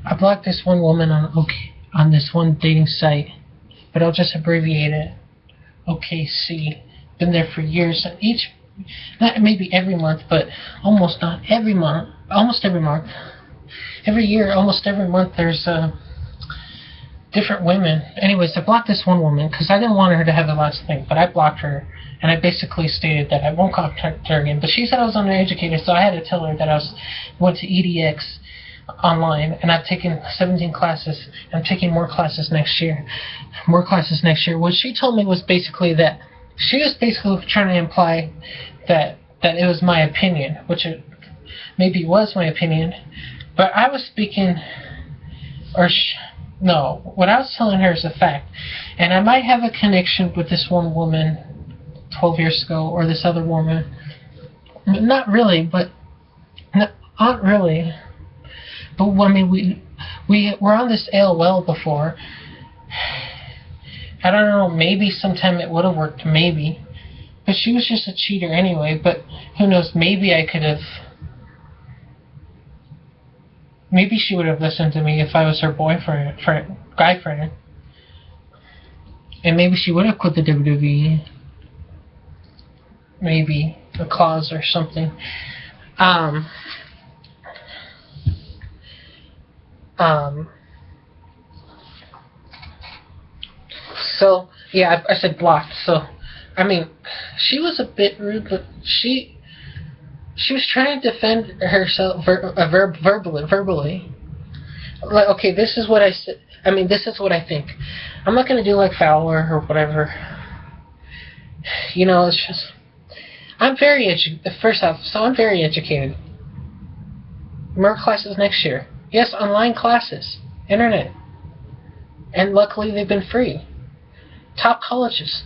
I blocked this one woman on this one dating site, but I'll just abbreviate it. OKC. Been there for years. Not maybe every month, but almost not every month. Almost every month. Every year, almost every month, there's different women. Anyways, I blocked this one woman because I didn't want her to have the last thing, but I blocked her, and I basically stated that I won't contact her again. But she said I was undereducated, so I had to tell her that I went to EDX online, and I've taken 17 classes. I'm taking more classes next year. What she told me was basically that she was basically trying to imply that it was my opinion, which it maybe was my opinion, but I was speaking, no, what I was telling her is a fact, and I might have a connection with this one woman 12 years ago, or this other woman. Not really, but not really. But I mean, we were on this AOL before. I don't know, maybe sometime it would have worked, maybe. But she was just a cheater anyway, but who knows, maybe I could have... Maybe she would have listened to me if I was her guy friend. And maybe she would have quit the WWE. Maybe a clause or something. So, yeah, I said blocked. So, I mean, she was a bit rude, but she was trying to defend herself verbally. Like, okay, this is what I said. I mean, this is what I think. I'm not gonna do like Fowler or whatever. You know, it's just I'm very first off, so I'm very educated. More classes next year. Yes, online classes, internet, and luckily they've been free. Top colleges,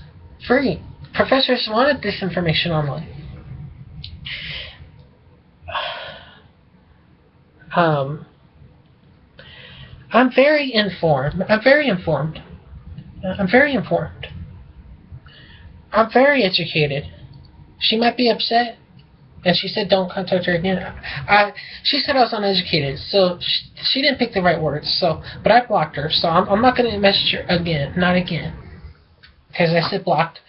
free. Professors wanted this information online. I'm very informed. I'm very educated. She might be upset, and she said don't contact her again. She said I was uneducated, so she didn't pick the right words. So, but I blocked her, so I'm not going to message her again. Not again. Because I said blocked,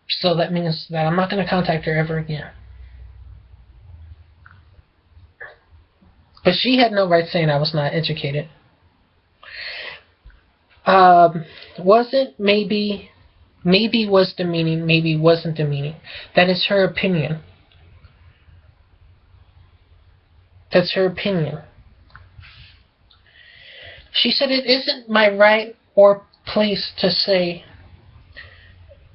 so that means that I'm not going to contact her ever again. But she had no right saying I was not educated. Wasn't, maybe was demeaning, maybe wasn't demeaning. That is her opinion. That's her opinion. She said it isn't my right or place to say,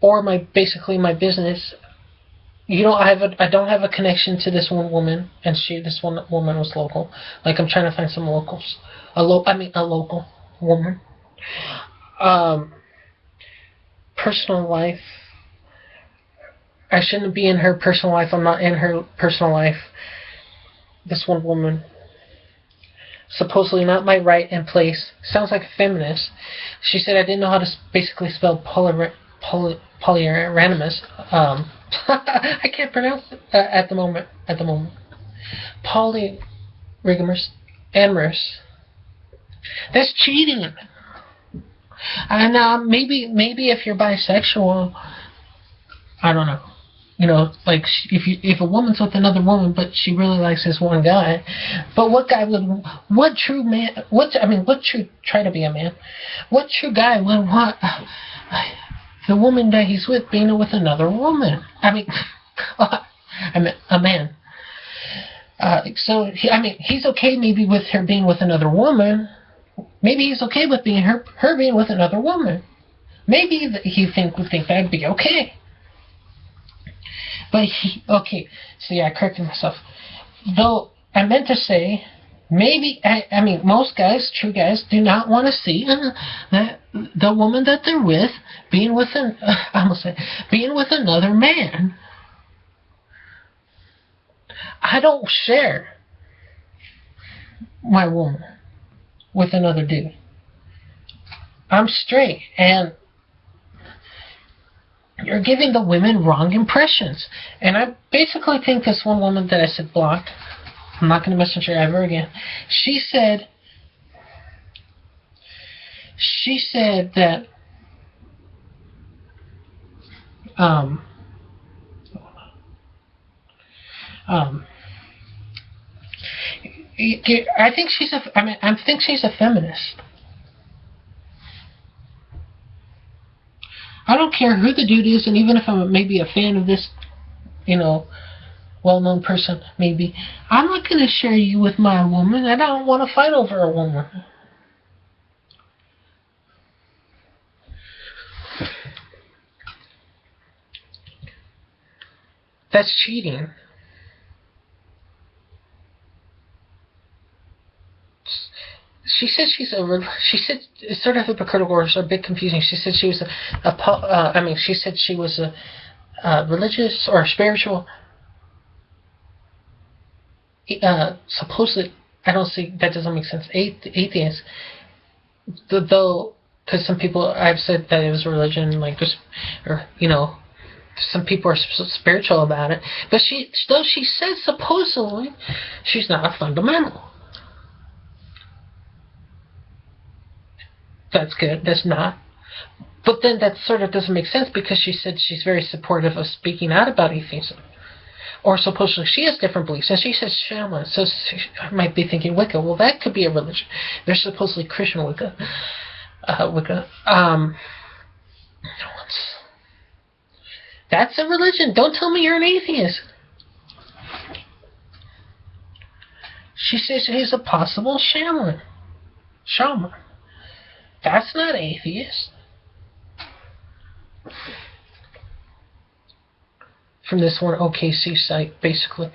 or basically my business. I don't have a connection to this one woman, and this one woman was local. Like, I'm trying to find some locals. A local woman. Personal life. I shouldn't be in her personal life. I'm not in her personal life. This one woman. Supposedly not my right and place. Sounds like a feminist. She said I didn't know how to basically spell polyramous. I can't pronounce it at the moment. Polyamorous. That's cheating. And maybe if you're bisexual, I don't know. You know, like if a woman's with another woman, but she really likes this one guy, but what true try to be a man? What true guy would want the woman that he's with being with another woman? I mean, a man. He's okay maybe with her being with another woman. Maybe he's okay with her being with another woman. Maybe he would think that'd be okay. But see, I corrected myself. Though I meant to say, maybe most guys, true guys, do not want to see the woman that they're with being with another man. I don't share my woman with another dude. I'm straight, and you're giving the women wrong impressions. And I basically think this one woman that I said blocked, I'm not going to message her ever again. She said she said that um, um, I think she's a. I mean, I think she's a feminist. I don't care who the dude is, and even if I'm maybe a fan of this, you know, well-known person, maybe I'm not going to share you with my woman. I don't want to fight over a woman. That's cheating. She said she said it's sort of hypocritical or a bit confusing. She said she was I mean, she said she was a religious or spiritual. Supposedly, I don't see that doesn't make sense. Atheist, though, because some people I've said that it was a religion, like just, or you know, some people are spiritual about it. But though she says supposedly, she's not a fundamental. That's good. That's not. But then that sort of doesn't make sense because she said she's very supportive of speaking out about atheism. Or supposedly she has different beliefs. And she says shaman, so she might be thinking Wicca. Well, that could be a religion. There's supposedly Christian Wicca. That's a religion. Don't tell me you're an atheist. She says he's a possible shaman. Shaman. That's not atheist. From this one OKC site, basically.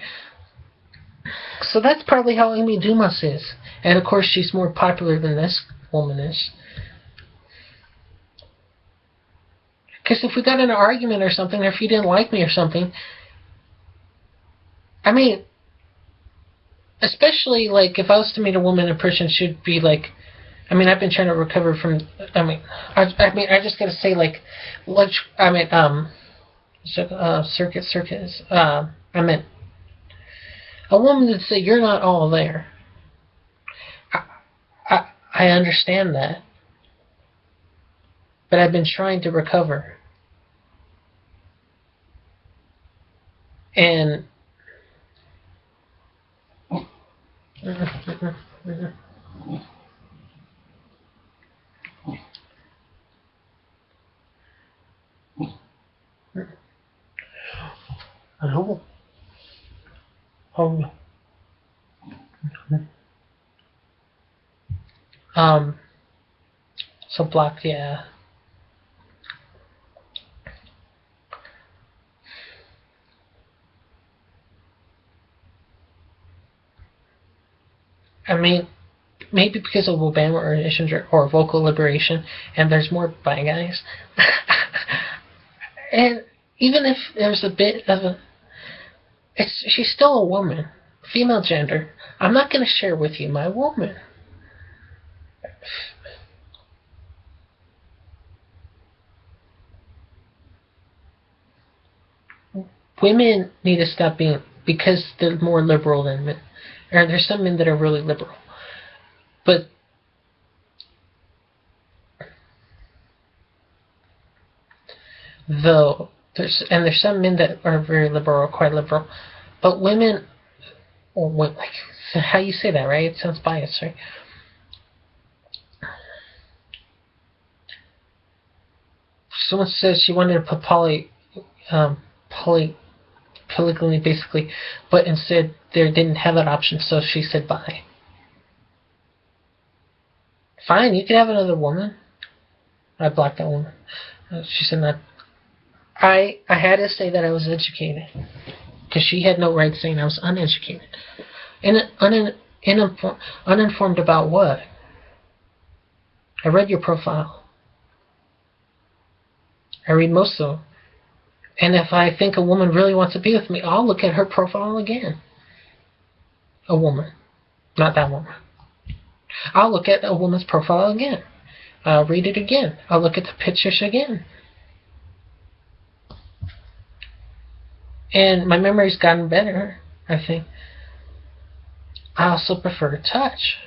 So that's probably how Amy Dumas is. And of course she's more popular than this woman is. Because if we got in an argument or something, or if you didn't like me or something, I mean, especially like if I was to meet a woman in person, she'd be like, I mean, I've been trying to recover from. I just gotta say, like, circuits. I meant a woman that say you're not all there. I understand that, but I've been trying to recover, and. So blocked, yeah. I mean, maybe because of Obama or vocal liberation, and there's more bi guys. And even if there's a bit of a, she's still a woman, female gender. I'm not going to share with you my woman. Women need to stop being, because they're more liberal than men. Or there's some men that are really liberal. But though there's some men that are very liberal or quite liberal. But women, or like how you say that, right? It sounds biased, right? Someone says she wanted to put polygamy basically, but instead they didn't have that option, so she said bye. Fine, you can have another woman. I blocked that woman. She said not. I had to say that I was educated, because she had no right saying I was uneducated. Uninformed about what? I read your profile. I read most of them. And if I think a woman really wants to be with me, I'll look at her profile again. A woman. Not that woman. I'll look at a woman's profile again. I'll read it again. I'll look at the pictures again. And my memory's gotten better, I think. I also prefer touch.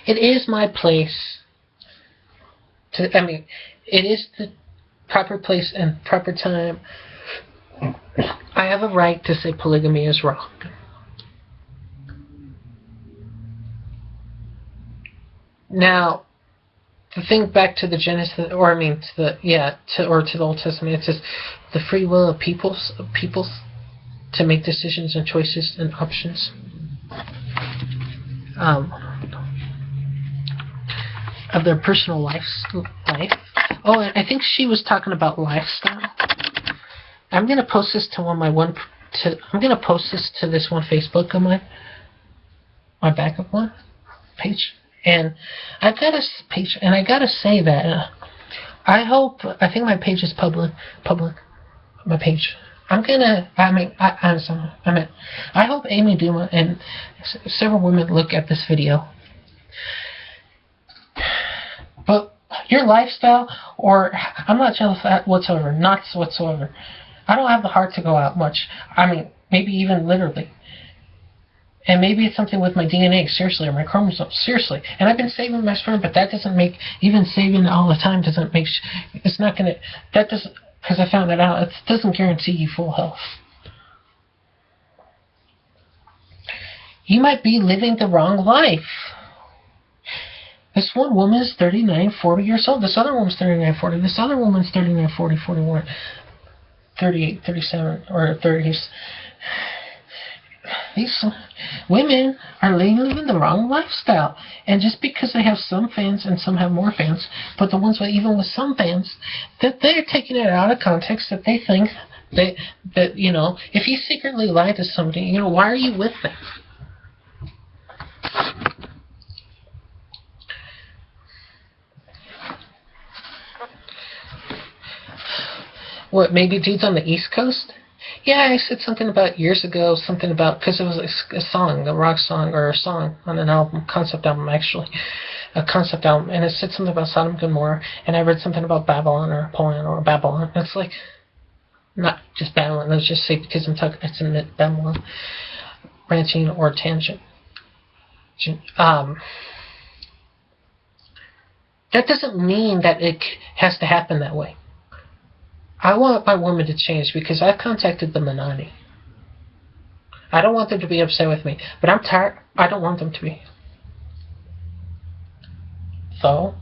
it is my place to, I mean, it is the proper place and proper time. I have a right to say polygamy is wrong. Now, to think back to the Genesis, or I mean, to the Old Testament, it says the free will of peoples to make decisions and choices and options. Of their personal life. Oh, and I think she was talking about lifestyle. I'm gonna post this to I'm gonna post this to this one Facebook of mine, my backup one page, and I've got a page, and I gotta say that I think my page is public. My page. I hope Amy Duma and several women look at this video. But your lifestyle, or I'm not jealous of that whatsoever, not whatsoever. I don't have the heart to go out much. I mean, maybe even literally. And maybe it's something with my DNA, seriously, or my chromosomes, seriously. And I've been saving my sperm, but that doesn't make, even saving all the time doesn't make, it's not going to, that doesn't, because I found that out, it doesn't guarantee you full health. You might be living the wrong life. This one woman is 39, 40 years old. This other woman's 39, 40. This other woman's 39, 40, 41, 38, 37, or 30s. These women are living the wrong lifestyle. And just because they have some fans and some have more fans, but the ones even with some fans, that they're taking it out of context, that they think that you know, if you secretly lie to somebody, you know, why are you with them? What, maybe dudes on the East Coast? Yeah, I said something about years ago, something about, because it was a song, a rock song, or a song on an album, concept album actually, a concept album, and it said something about Sodom and Gomorrah, and I read something about Babylon, or Poland, or Babylon. It's like, not just Babylon, let's just say, because I'm talking, it's in Babylon, branching or tangent. That doesn't mean that it has to happen that way. I want my woman to change because I've contacted the Mennonite. I don't want them to be upset with me, but I'm tired. I don't want them to be. So,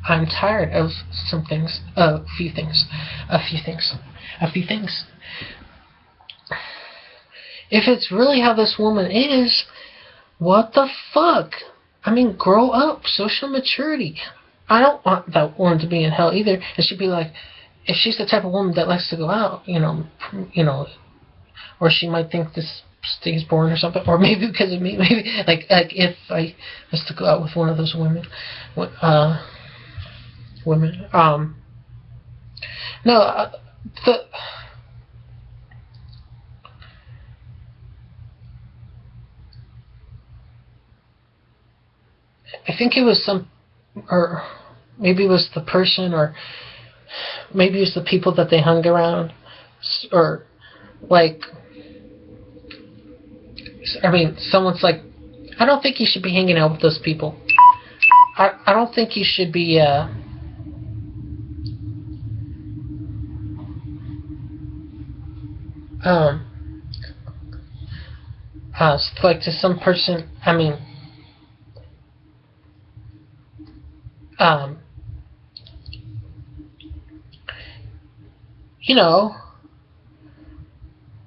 I'm tired of some things, a few things. If it's really how this woman is, what the fuck? I mean, grow up, social maturity. I don't want that woman to be in hell either. It should be like, if she's the type of woman that likes to go out, you know, or she might think this stays boring or something, or maybe because of me, maybe like if I was to go out with one of those women, I think it was or maybe it was the person, or maybe it's the people that they hung around, or like, I mean, someone's like, I don't think you should be hanging out with those people. I don't think you should be, like to some person, I mean, you know,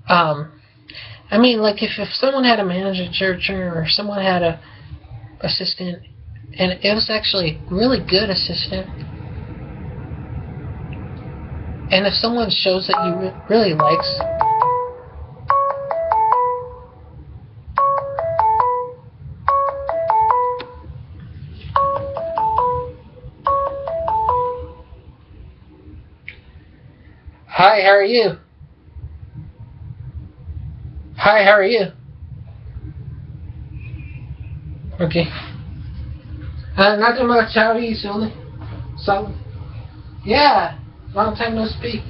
I mean, like if someone had a manager or someone had a assistant, and it was actually a really good assistant, and if someone shows that you really likes, hi, how are you? Hi, how are you? Okay. Nothing much. How are you, Sully? Solid? Yeah. Long time no speak.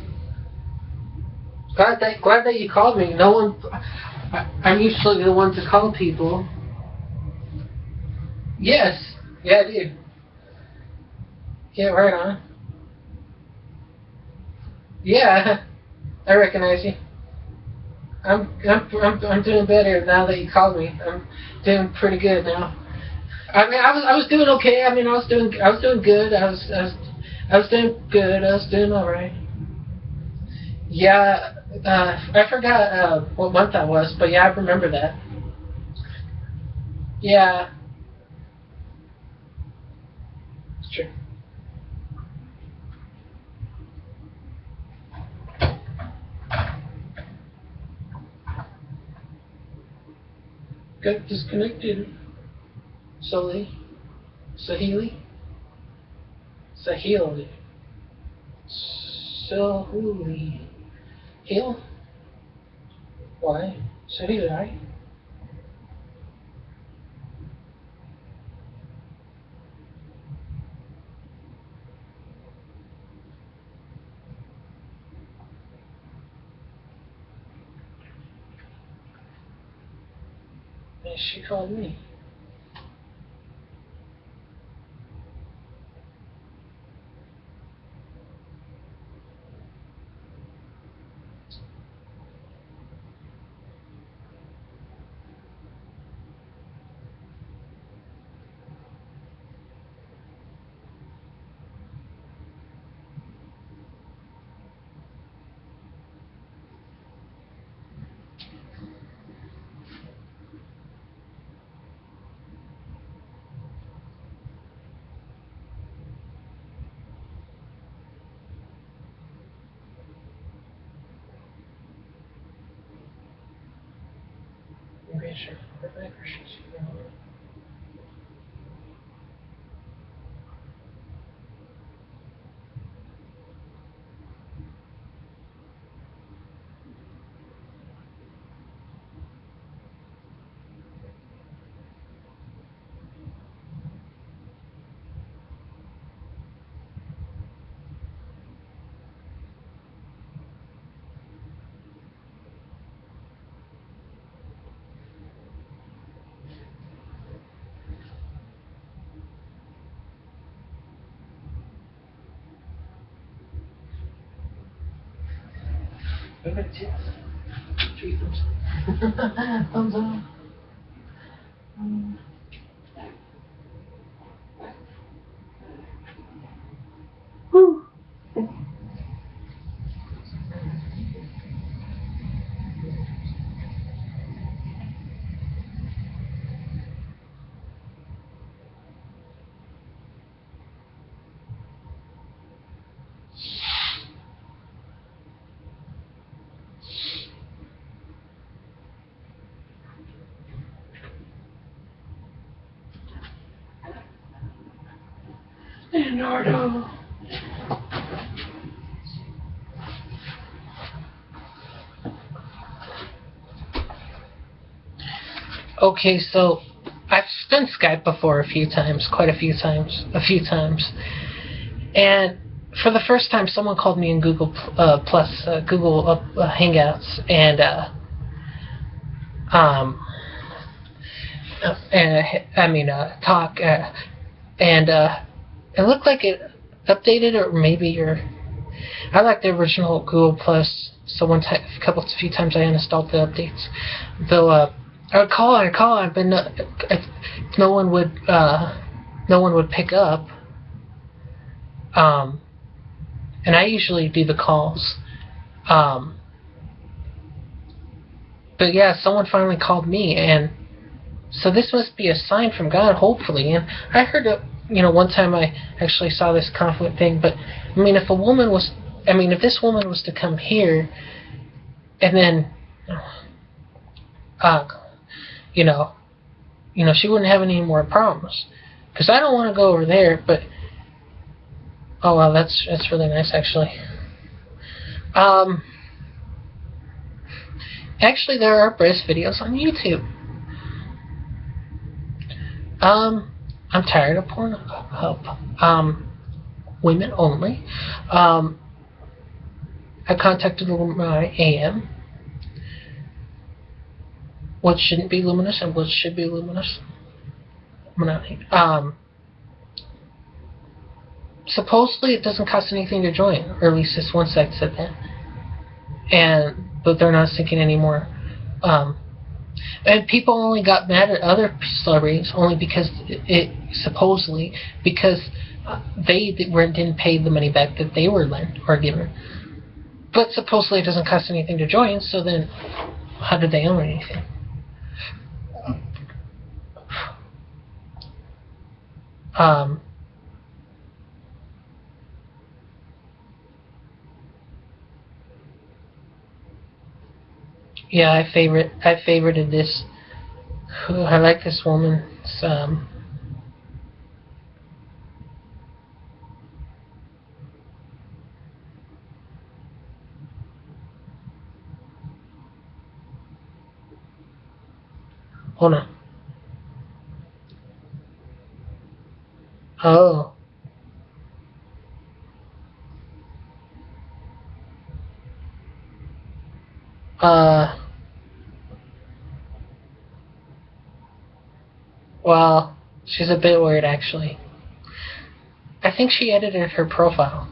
Glad that you called me. No one. I'm usually the one to call people. Yes. Yeah, I do. Yeah, right on. Yeah, I recognize you. I'm doing better now that you called me. I'm doing pretty good now. I mean, I was doing okay. I mean, I was doing good. I was doing good. I was doing all right. Yeah, I forgot what month that was, but yeah, I remember that. Yeah, it's true. Got disconnected. Soli, Sahili, Sahili, Sahuli, Heal. Why? Sahili, right? And she called me. Okay, sure. Perfect. Perfect. Three thumbs. Thumbs up. Whew. Leonardo. Okay, so I've done Skype before a few times, quite a few times, and for the first time, someone called me in Google Google Hangouts, um, talk, and it looked like it updated, or maybe I like the original Google Plus. So a few times I uninstalled the updates. Though I would call, but no one would, no one would pick up. Um, and I usually do the calls. Um, but yeah, someone finally called me, and so this must be a sign from God, hopefully. And I heard, one time I actually saw this conflict thing. But I mean, if this woman was to come here, and then, uh, you know, she wouldn't have any more problems. Because I don't want to go over there. But oh well, that's really nice actually. Um, Actually, there are breast videos on YouTube. I'm tired of Pornhub. Women only. Um, I contacted my AM. What shouldn't be luminous and what should be luminous. Supposedly it doesn't cost anything to join, or at least this one site said that. But they're not syncing anymore. And people only got mad at other celebrities only because supposedly because they didn't pay the money back that they were lent or given. But supposedly it doesn't cost anything to join, so then how did they own anything? Yeah, I favorited this. I like this woman. Hold on. Oh. Well, she's a bit weird, actually. I think she edited her profile.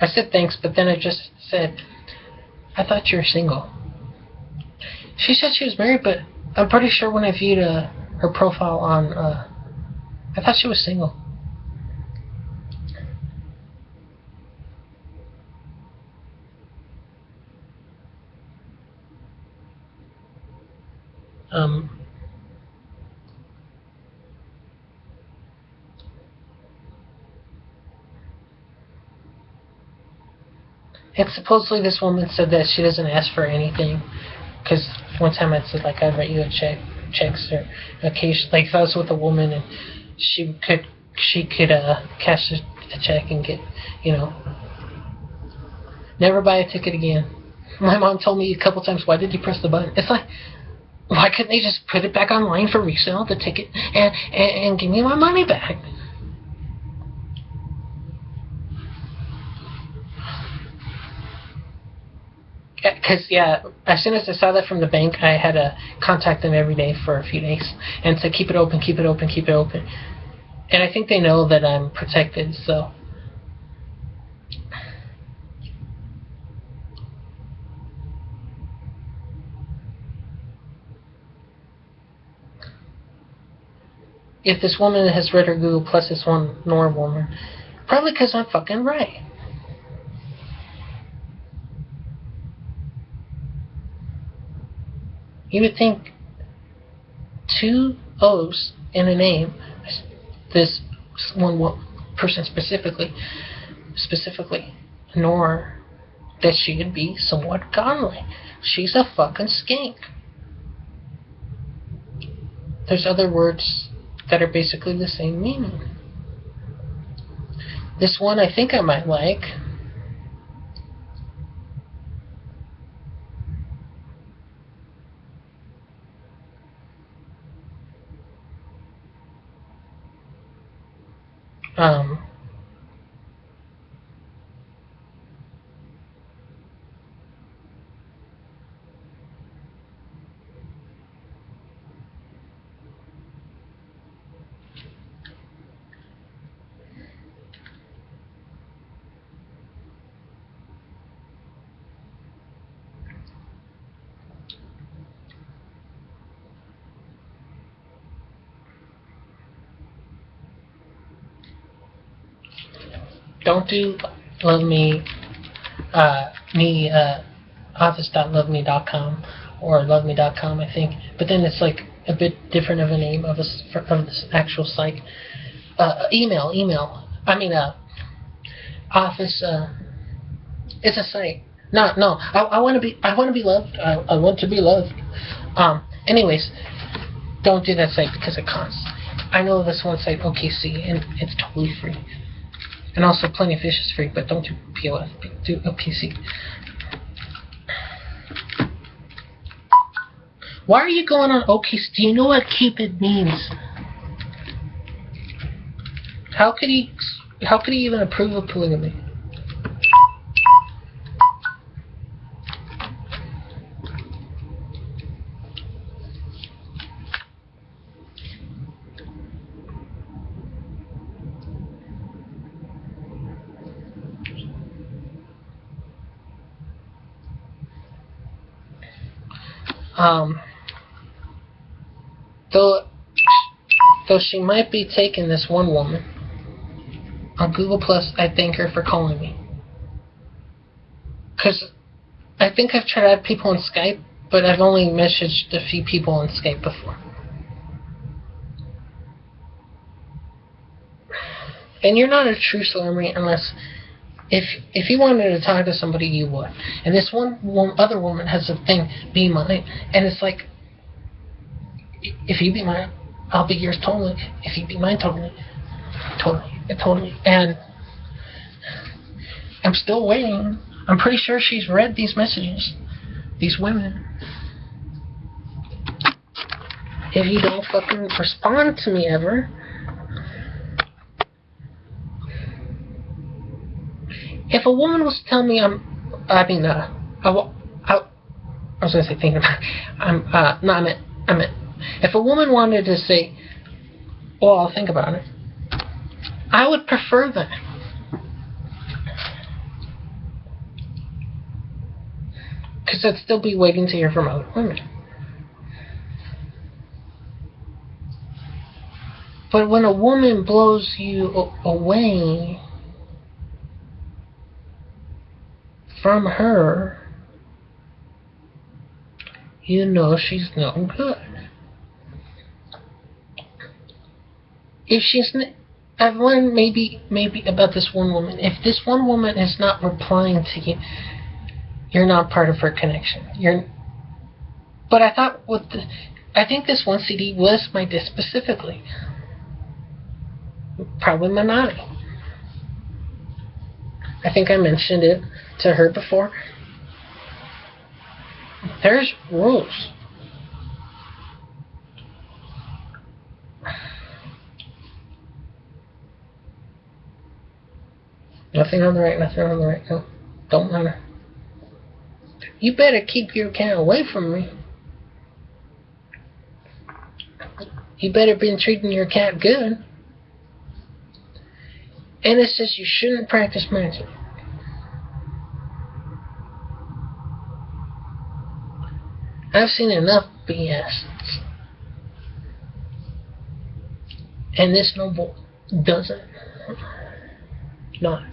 I said thanks, but then I just said, I thought you were single. She said she was married, but I'm pretty sure when I viewed her profile on, I thought she was single. And supposedly this woman said that she doesn't ask for anything, because one time I said, like, I'd write you a checks or occasion, like if I was with a woman and she could cash a check and get, never buy a ticket again. My mom told me a couple times, why did you press the button? It's like, why couldn't they just put it back online for resale, the ticket, and give me my money back? Because, yeah, as soon as I saw that from the bank, I had to contact them every day for a few days and say, keep it open, keep it open, keep it open. And I think they know that I'm protected, so. If this woman has read her Google plus this one Nora woman, probably because I'm fucking right. You would think two O's in a name, this one person specifically, nor that she would be somewhat godly. She's a fucking skink. There's other words that are basically the same meaning. This one I think I might like. Don't do office.loveme.com or loveme.com, I think. But then it's like a bit different of a name of this actual site. Email. I mean, office. It's a site. No. I want to be loved. I want to be loved. Anyways, don't do that site because it costs. I know this one site, OKC, and it's totally free. And also Plenty of Fish is free, but don't do POF, do a PC. Why are you going on OKC? Do you know what CUPPID means? How could he even approve of polygamy? Though she might be taking this one woman on Google Plus, I thank her for calling me. Because I think I've tried to add people on Skype, but I've only messaged a few people on Skype before. And you're not a true celebrity unless, if you wanted to talk to somebody, you would. And this other woman has a thing, be mine, and it's like, if you be mine, I'll be yours totally. If you be mine, totally. And I'm still waiting. I'm pretty sure she's read these messages. These women. If you don't fucking respond to me ever, if a woman was to tell me I was gonna say thinking about it. I meant if a woman wanted to say, well, I'll think about it, I would prefer that. Because I'd still be waiting to hear from other women. But when a woman blows you away from her, you know she's no good. If she's, I've learned maybe about this one woman. If this one woman is not replying to you, you're not part of her connection. But I thought I think this one CD was my disc specifically. Probably Manati. I think I mentioned it to her before. There's rules. Nothing on the right, nothing on the right. No, don't matter. You better keep your cat away from me. You better be treating your cat good. And it says you shouldn't practice magic. I've seen enough BS. And this noble doesn't. Not.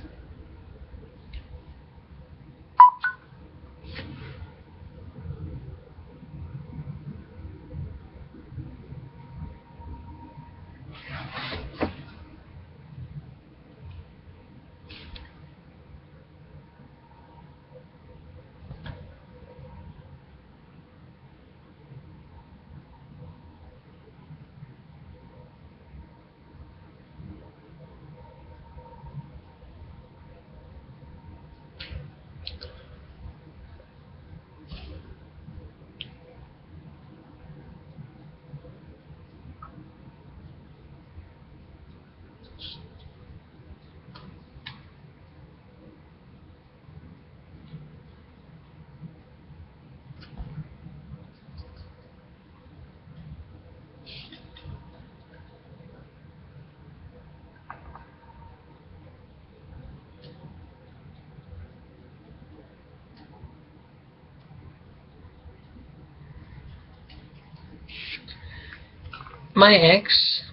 My ex,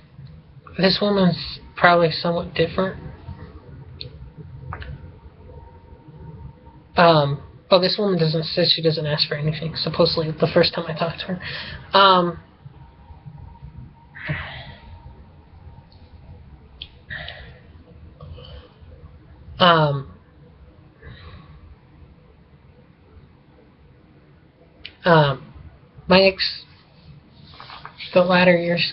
this woman's probably somewhat different. Oh, this woman says she doesn't ask for anything, supposedly the first time I talked to her. My ex, the later years,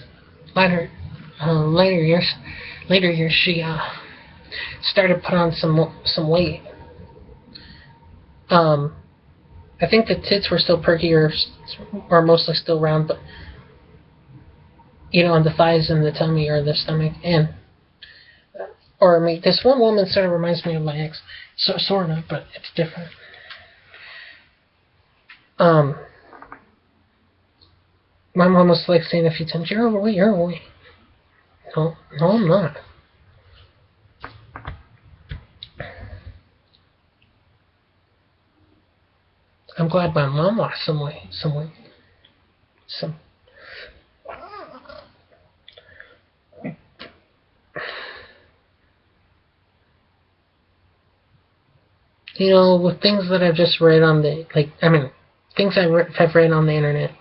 she started putting on some weight. I think the tits were still perky or mostly still round, but on the thighs and the tummy or the stomach, and or I mean, this one woman sort of reminds me of my ex, sort of, but it's different. My mom was like saying a few times, "You're overweight, you're overweight." No, I'm not. I'm glad my mom lost some weight. With things that I've just read on the, things I've read on the internet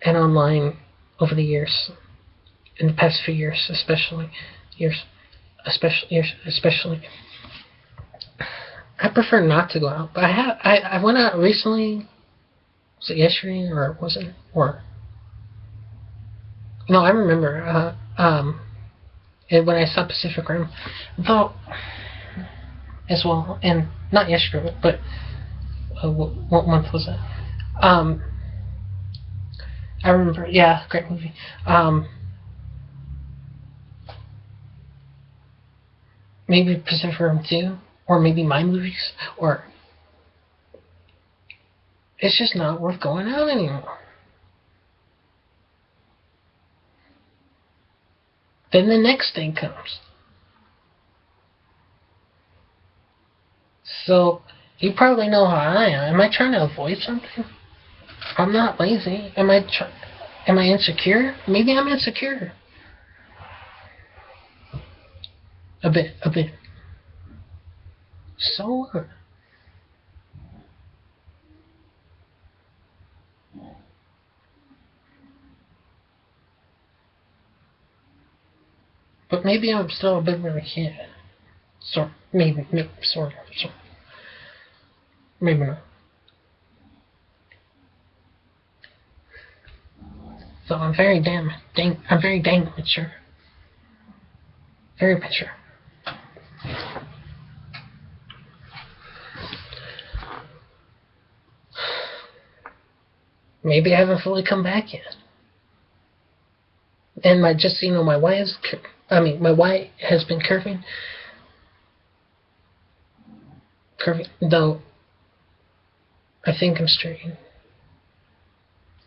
and online over the years, in the past few years, especially, I prefer not to go out. But I went out recently. Was it yesterday or was it no? I remember. And when I saw Pacific Rim, though, as well, and not yesterday, but what month was it? I remember. Yeah, great movie. Maybe Pacific Rim 2, or maybe my movies, or it's just not worth going out anymore. Then the next thing comes. So, you probably know how I am. Am I trying to avoid something? I'm not lazy. Am I insecure? Maybe I'm insecure. A bit. So what? But maybe I'm still a bit of a kid. So maybe sort of. Maybe not. So I'm very dang mature. Very mature. Maybe I haven't fully come back yet. And my Y has been curving, though I think I'm straight.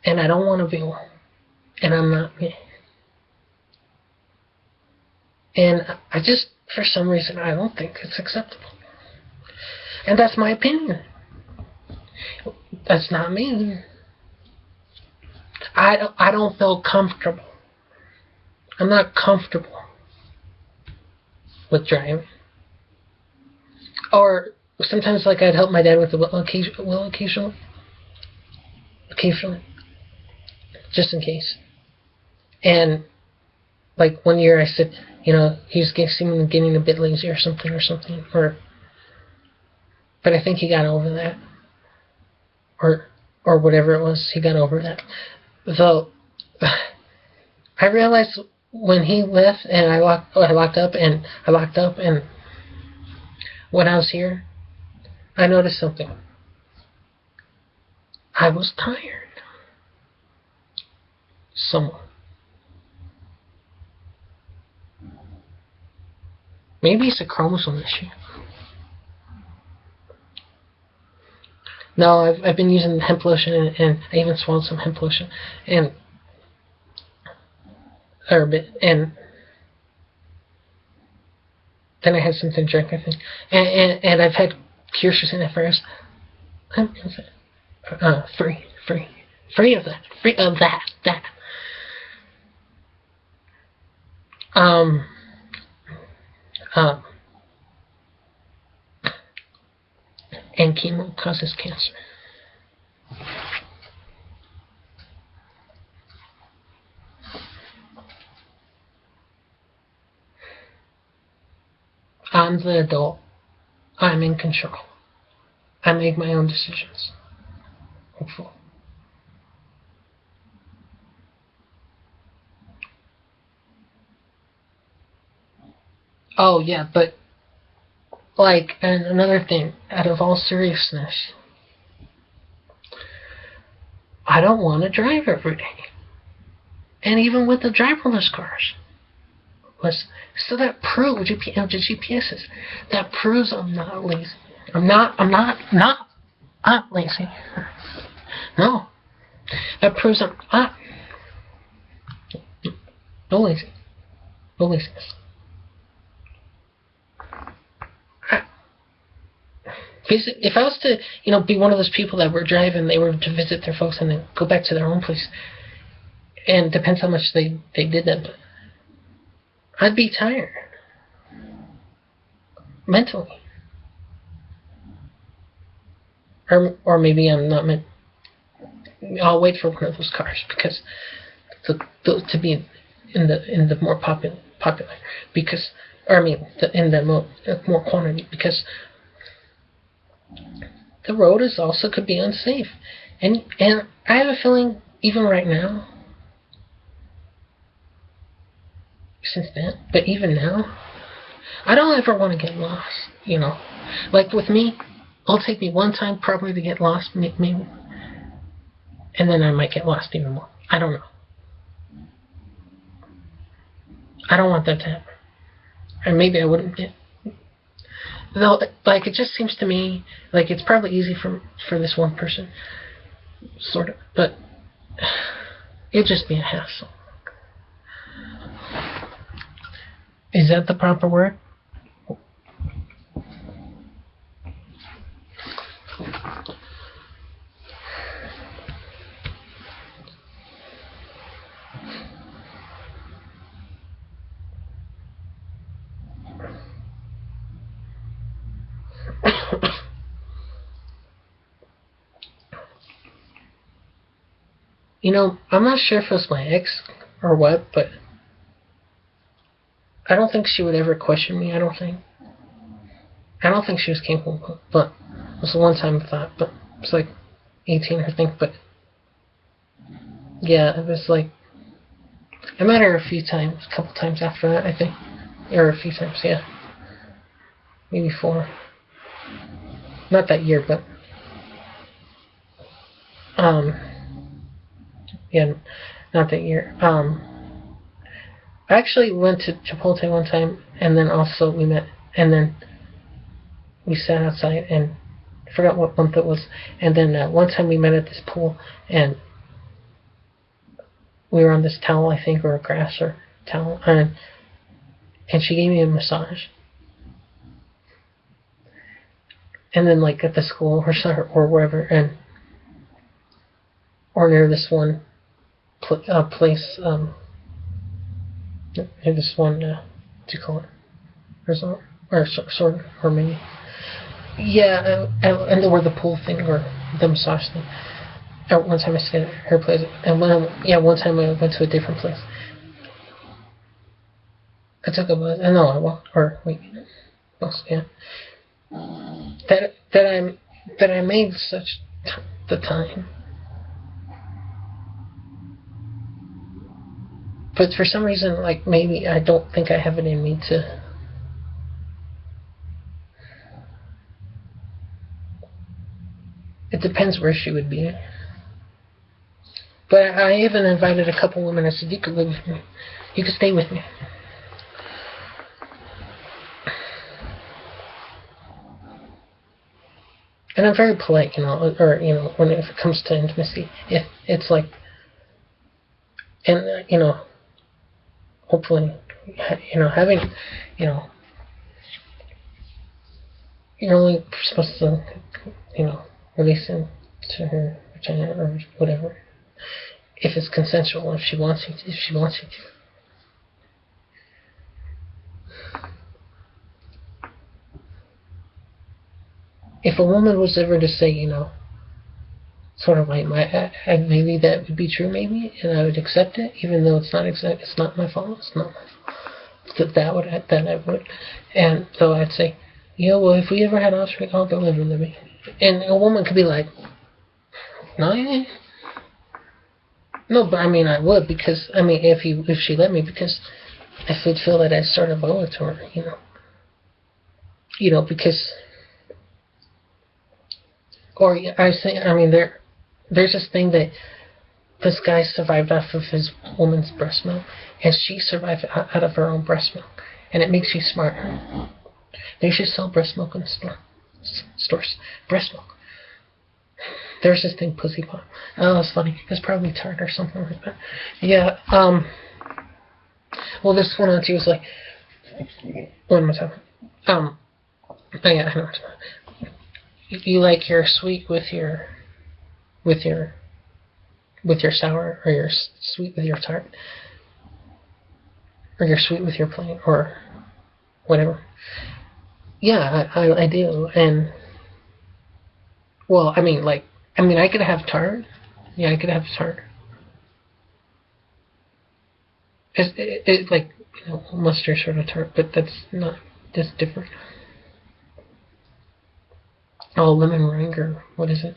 And I don't want to be one. And I'm not me. And I just, for some reason, I don't think it's acceptable. And that's my opinion. That's not me. I don't feel comfortable. I'm not comfortable with driving. Or sometimes, like, I'd help my dad with the wheel occasionally, just in case. And like one year, I said, he's seeming getting a bit lazy or something, but I think he got over that, or whatever it was, he got over that. Though I realized when he left and I locked up, and when I was here, I noticed something. I was tired. Somewhat. Maybe it's a chromosome issue. No, I've been using hemp lotion, and I even swallowed some hemp lotion, and then I had something to drink, I think, and I've had Kirsch's in it first. Free of that. And chemo causes cancer. I'm the adult. I'm in control. I make my own decisions. Hopefully. Oh, yeah, but, like, and another thing, out of all seriousness, I don't want to drive every day. And even with the driverless cars. So that proves, the GPSs, that proves I'm not lazy. I'm not lazy. No. That proves I'm not. No lazy. No laziness. If I was to, be one of those people that were driving, they were to visit their folks and then go back to their own place, and it depends how much they did that, but I'd be tired. Mentally. Or maybe I'm not meant. I'll wait for one of those cars because to be in the more popular because, in the more quantity, because the road is also could be unsafe, and I have a feeling even right now, since then, but even now, I don't ever want to get lost. Like with me, it'll take me one time probably to get lost, maybe. And then I might get lost even more. I don't know. I don't want that to happen. Or maybe I wouldn't get. Though, like, it just seems to me like it's probably easy for this one person, sort of, but it'd just be a hassle. Is that the proper word? I'm not sure if it was my ex or what, but I don't think she would ever question me. I don't think she was capable, but it was the one time I thought, but it was like 18, I think, but yeah, it was like, I met her a couple times after that, I think, or a few times, yeah, maybe 4, not that year, but, yeah, not that year, I actually went to Chipotle one time, and then also we met, and then we sat outside, and I forgot what month it was, and then one time we met at this pool, and we were on this towel, I think, or a grass or towel, and she gave me a massage. And then, like, at the school or wherever, or near this one place, near this one, what do you call it? Resort? Or sort of, or maybe. Yeah, and there were the pool thing, or the massage thing. One time I stayed at her place, and one time I went to a different place. I took a bus. No, I walked. Or wait, bus. Yeah. That I made such the time, but for some reason, like maybe I don't think I have it in me to. It depends where she would be. But I even invited a couple women. I said, you could live with me. You could stay with me. And I'm very polite, or, when it comes to intimacy. If it's like, and, hopefully, having, you're only supposed to, release him to her vagina or whatever. If it's consensual, if she wants you to. If a woman was ever to say, sort of like maybe that would be true, maybe, and I would accept it, even though it's not my fault. It's not my fault. That I would, and so I'd say, well, if we ever had offspring, I'll go live with me. And a woman could be like, no, but I would, because if she let me, because I would feel that I sort of owe it to her, because. Or I say, there's this thing that this guy survived off of his woman's breast milk, and she survived out of her own breast milk, and it makes you smarter. They should sell breast milk in the stores. Breast milk. There's this thing, pussy pot. Oh, that's funny. It's probably tart or something like that. Yeah. Well, this one on too was like, what am I talking? Oh yeah, I know what I'm talking. You like your sweet with your sour, or your sweet with your tart, or your sweet with your plain, or whatever. Yeah, I do, and well, I mean, I could have tart. Yeah, I could have tart. It's like, mustard sort of tart, but that's different. Oh, lemon meringue, or what is it?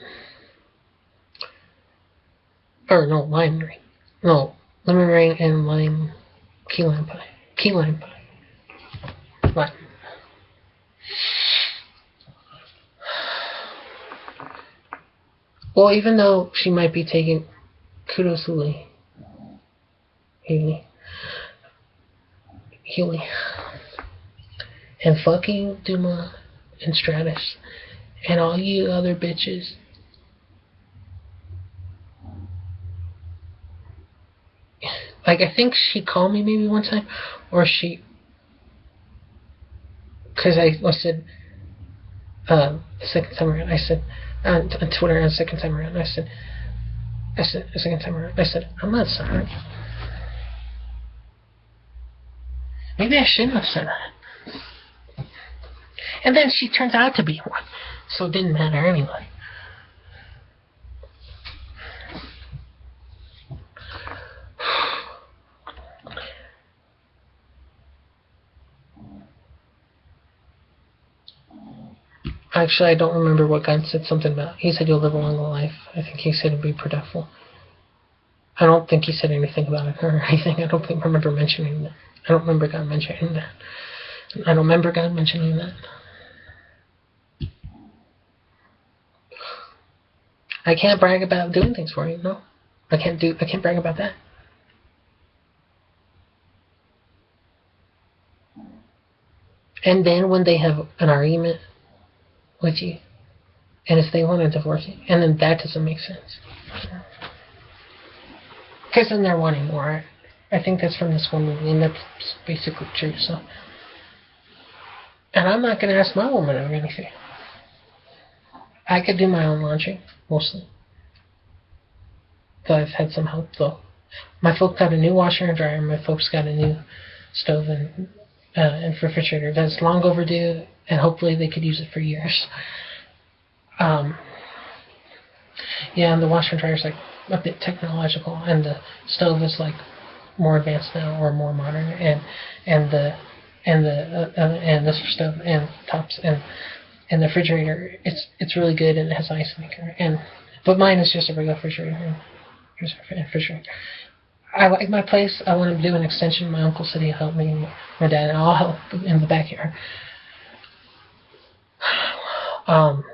Or no, lime meringue. No, lemon meringue and lime, key lime pie. Key lime pie. Lime. Well, even though she might be taking, kudos to Haley, and fucking Duma and Stratus, and all you other bitches. Like, I think she called me maybe one time, or because I said, the second time around, I said, on Twitter, and the second time around, I said, the second time around, I said, I'm not sorry. Maybe I shouldn't have said that. And then she turns out to be one, so it didn't matter anyway. Actually, I don't remember what God said something about. He said you'll live a long life. I think he said it'd be productive. I don't think he said anything about it or anything. I don't remember mentioning that. I don't remember God mentioning that. I don't remember God mentioning that. I can't brag about doing things for you, no. I can't brag about that. And then when they have an argument with you, and if they want to divorce you, and then that doesn't make sense. Because then they're wanting more. I think that's from this one movie, and that's basically true, so. And I'm not going to ask my woman or anything. I could do my own laundry, mostly. Though I've had some help, though. My folks got a new washer and dryer, my folks got a new stove and refrigerator. That's long overdue, and hopefully they could use it for years. Yeah, and the washer and dryer is like a bit technological, and the stove is like more advanced now, or more modern, and the stove and tops and the refrigerator, it's really good, and it has ice maker, but mine is just a regular refrigerator. I like my place. I want to do an extension. My uncle said he'll help me, my dad, and I'll help in the backyard. And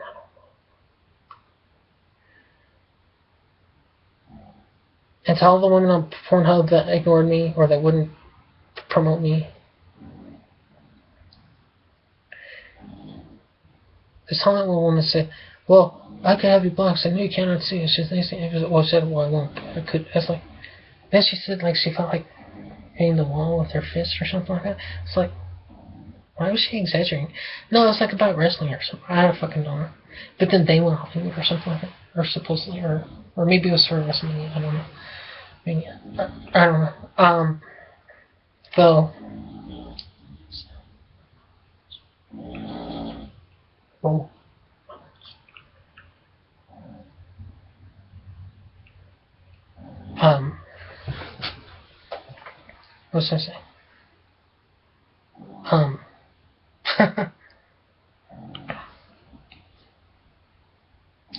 to all the women on Pornhub that ignored me or that wouldn't promote me, this one woman said, well, I could have you blocked. I know you cannot see. It's just anything. Well, I said, well, I won't. I could. I was like, then she said, like, she felt like hitting the wall with her fist or something like that. It's like, why was she exaggerating? No, it's like about wrestling or something. I don't fucking know. But then they went Hollywood or something like that. Or supposedly, or maybe it was for WrestleMania. I don't know. Maybe. I don't know. So. Well. What was I saying?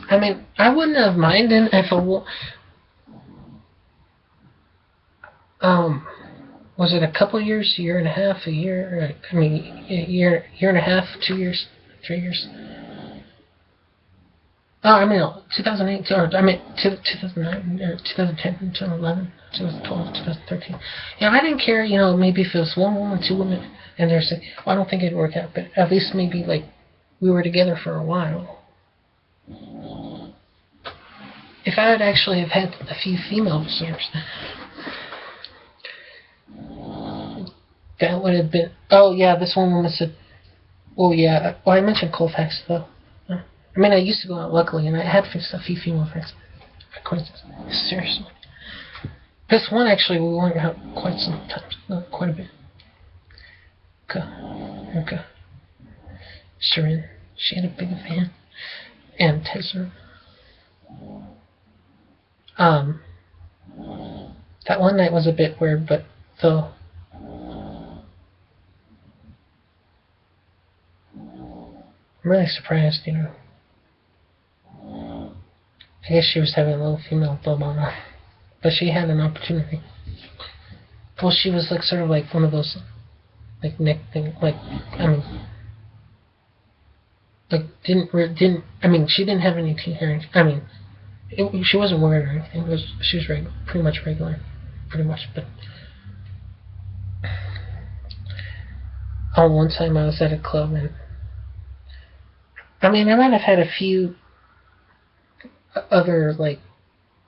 I mean, I wouldn't have minded if was it a couple years, a year and a half, a year? I mean, a year and a half, 2 years, 3 years. Oh, I mean, 2008, or I mean, 2009, or 2010, 2011, 2012, 2013. Yeah, I didn't care, maybe if it was one woman, two women, and they're saying, well, I don't think it'd work out, but at least maybe, like, we were together for a while. If I would actually have had a few female visitors, that would have been. Oh yeah, this one woman said. Oh yeah. Well, I mentioned Colfax though. I mean, I used to go out luckily, and I had a few female friends. Seriously. This one actually we went out quite some times, quite a bit. Okay. Sharon, she had a big fan, and Tessa. That one night was a bit weird, but though. I'm really surprised, I guess she was having a little female thumb on her. But she had an opportunity. Well, she was like sort of like one of those, like neck thing, like, I mean, like didn't, I mean, she didn't have any teeth or anything. I mean, she wasn't wearing or anything. She was regular, pretty much regular, pretty much. But one time I was at a club and, I mean, I might have had a few other like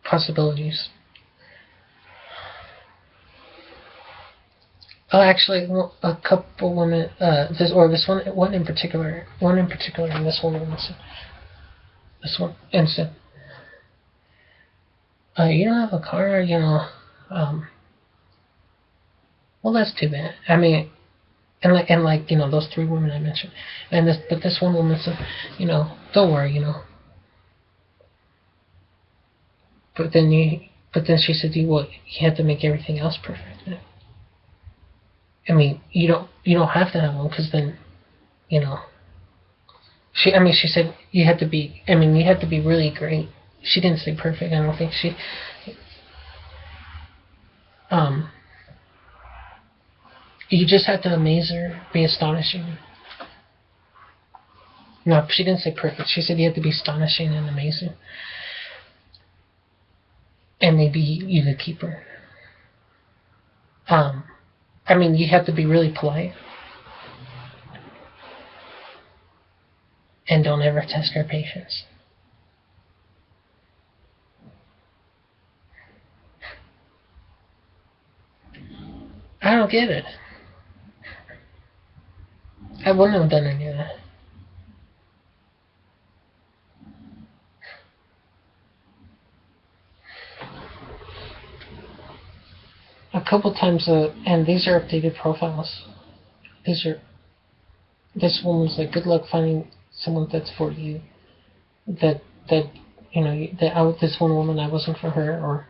possibilities. Oh, actually, a couple women. This one in particular, and this one, and said, "You don't have a car, well, that's too bad. I mean, and like those three women I mentioned, but this one woman said, don't worry, But then she said, you have to make everything else perfect. I mean, you don't have to have one because then, she said you had to be. I mean, you had to be really great. She didn't say perfect. I don't think she. You just have to amaze her, be astonishing. No, she didn't say perfect. She said you had to be astonishing and amazing. And maybe you could keep her. I mean, you have to be really polite. And don't ever test her patience. I don't get it. I wouldn't have done any of that. A couple times, and these are updated profiles. This woman's like, good luck finding someone that's for you. That this one woman, I wasn't for her, or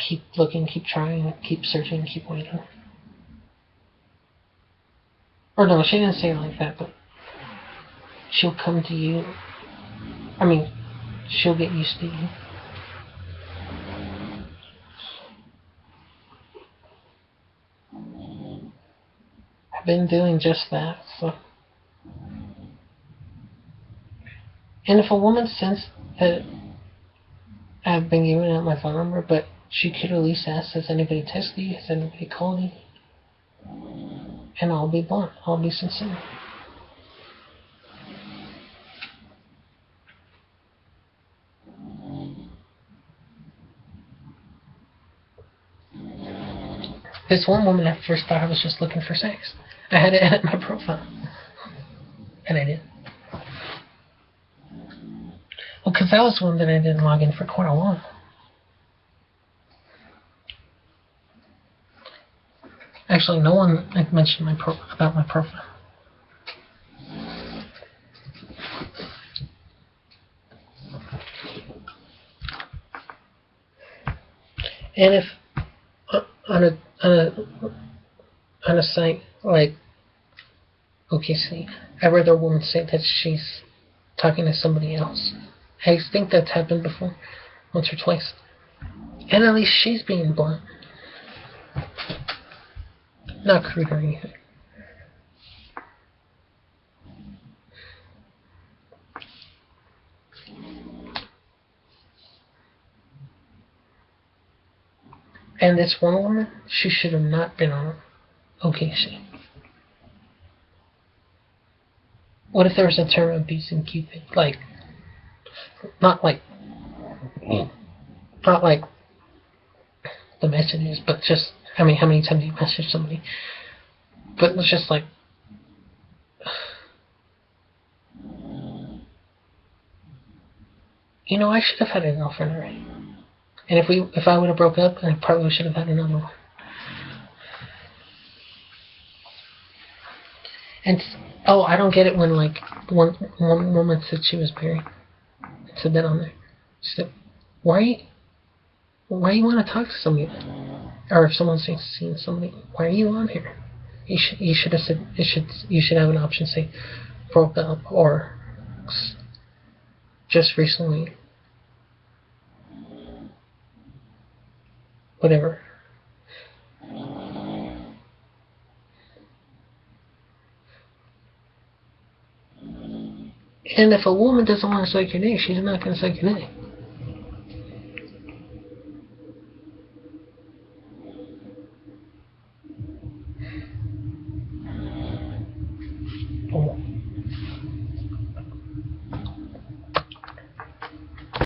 keep looking, keep trying, keep searching, keep waiting. Or no, she didn't say it like that, but she'll come to you. I mean, she'll get used to you. I've been doing just that, so. And if a woman senses that I've been giving out my phone number, but she could at least ask, has anybody texted you? Has anybody called you? And I'll be blunt. I'll be sincere. This one woman at first thought I was just looking for sex. I had to edit my profile. And I did. Well, because that was one that I didn't log in for quite a while. Actually, no one had mentioned about my profile. And if on a site like OKC, I read a woman say that she's talking to somebody else. I think that's happened before, once or twice. And at least she's being blunt. Not crude or anything. And this one woman, she should have not been on OKC. What if there was a term abusing Cupid? Like, not like the messages, but just, I mean, how many times you message somebody? But it's just like, you know, I should have had a girlfriend already. And if I would have broke up, I probably should have had another one. And oh, I don't get it when like one woman said she was married. It said that on there. She said, why you want to talk to somebody? Or if someone's seeing somebody, why are you on here? You should have said you should have an option say broke up or just recently, whatever. And if a woman doesn't want to suck your dick, she's not going to suck your dick.